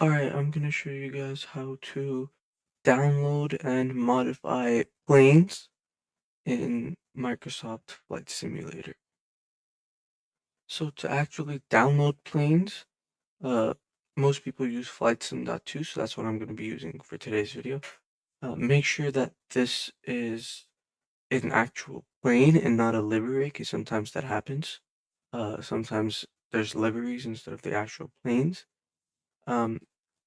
Alright, I'm gonna show you guys how to download and modify planes in Microsoft Flight Simulator. So to actually download planes, uh, most people use FlightSim.2, so that's what I'm gonna be using for today's video. Make sure that this is an actual plane and not a livery, because sometimes that happens. Sometimes there's liveries instead of the actual planes. Um,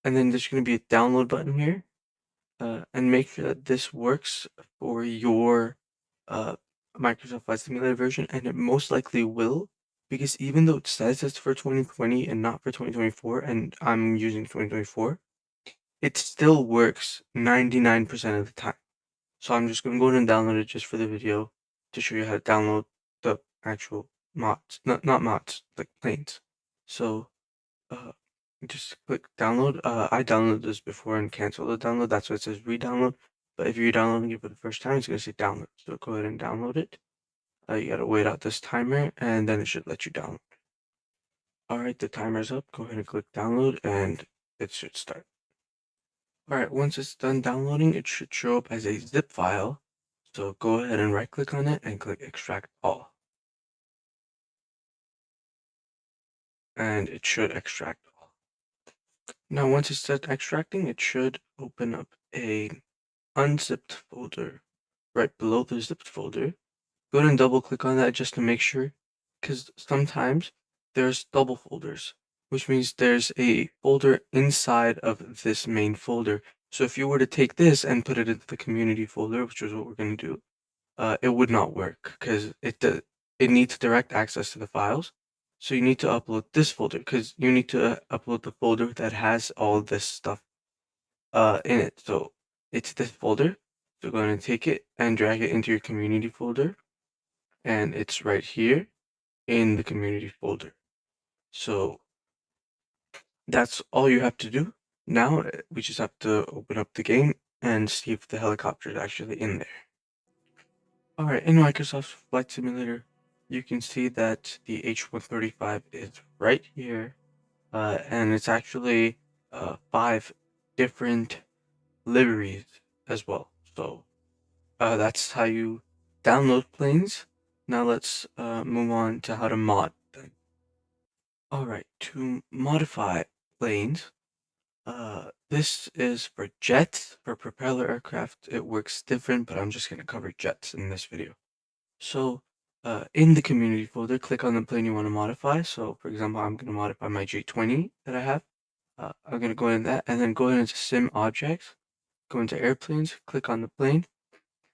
and then there's gonna be a download button here. And make sure that this works for your uh, Microsoft Flight Simulator version, and it most likely will, because even though it says it's for 2020 and not for 2024, and I'm using 2024, it still works 99% of the time. So I'm just going to go ahead and download it just for the video to show you how to download the actual mods, not mods, like planes. So uh, just click download. I downloaded this before and canceled the download. That's why it says re-download. But if you're downloading it for the first time, it's going to say download. So go ahead and download it. You got to wait out this timer and then it should let you download. Alright, the timer's up. Go ahead and click download and it should start. Alright, once it's done downloading, it should show up as a zip file. So go ahead and right click on it and click extract all. And it should extract all. Now, once it's done extracting, it should open up a unzipped folder right below the zipped folder. Go ahead and double click on that just to make sure, because sometimes there's double folders, which means there's a folder inside of this main folder. So if you were to take this and put it into the community folder, which is what we're going to do, it would not work because it needs direct access to the files. So you need to upload this folder because you need to upload the folder that has all this stuff in it. So it's this folder. So go ahead and take it and drag it into your community folder. And it's right here in the community folder. So that's all you have to do. Now we just have to open up the game and see if the helicopter is actually in there. Alright, in Microsoft Flight Simulator, you can see that the H-135 is right here. And it's actually 5 different liveries as well. So that's how you download planes. Now let's move on to how to mod them. Alright, to modify planes, this is for jets. For propeller aircraft, it works different, but I'm just going to cover jets in this video. So, in the community folder, click on the plane you want to modify. So, for example, I'm going to modify my J20 that I have. I'm going to go in that, and then go into Sim Objects, go into Airplanes, click on the plane,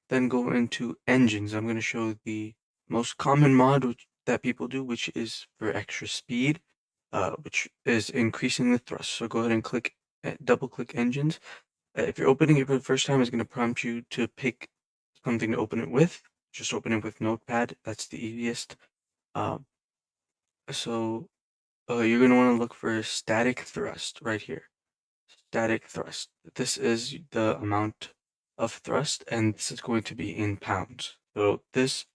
then go into Engines. I'm going to show the most common mod that people do, which is for extra speed, which is increasing the thrust. So go ahead and click, double click Engines. If you're opening it for the first time, it's going to prompt you to pick something to open it with. Just open it with Notepad. That's the easiest. Um, so you're going to want to look for static thrust right here. Static thrust. This is the amount of thrust, and this is going to be in pounds. So this,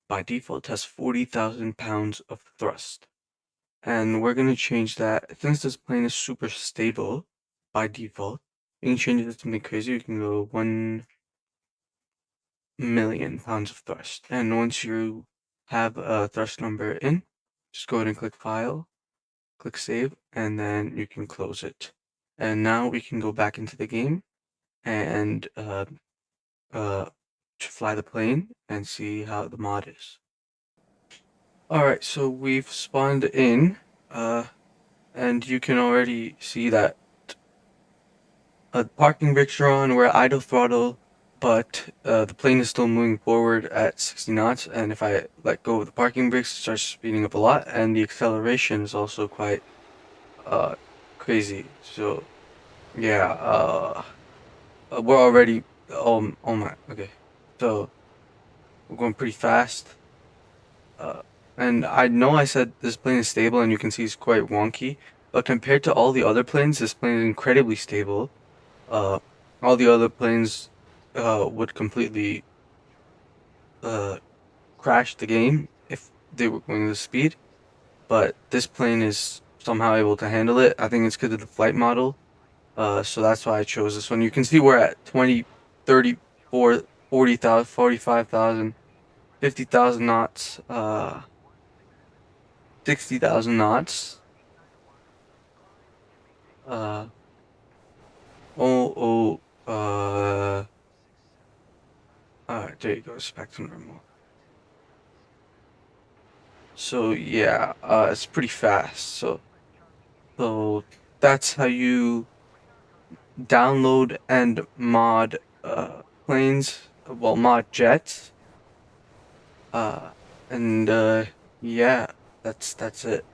by default, has 40,000 pounds of thrust. And we're going to change that. Since this plane is super stable by default, you can change it to something crazy. You can go 1 million pounds of thrust. And once you have a thrust number in, just go ahead and click File, click Save, and then you can close it. And now we can go back into the game and to fly the plane and see how the mod is. Alright, so we've spawned in, and you can already see that parking brakes are on, we're at idle throttle, but the plane is still moving forward at 60 knots, and if I let go of the parking brakes, it starts speeding up a lot, and the acceleration is also quite crazy. So yeah, we're already oh my, okay, so we're going pretty fast. And I know I said this plane is stable, and you can see it's quite wonky, but compared to all the other planes, this plane is incredibly stable. Uh, all the other planes would completely crash the game if they were going this speed, but this plane is somehow able to handle it. I think it's because of the flight model. So that's why I chose this one. You can see we're at 20, 34, 40,000, 45,000, 50,000 knots, 60,000 knots. Uh, oh, there you go, it's back to normal. So yeah, it's pretty fast. So that's how you download and mod planes, well, mod jets. Uh, and yeah, that's it.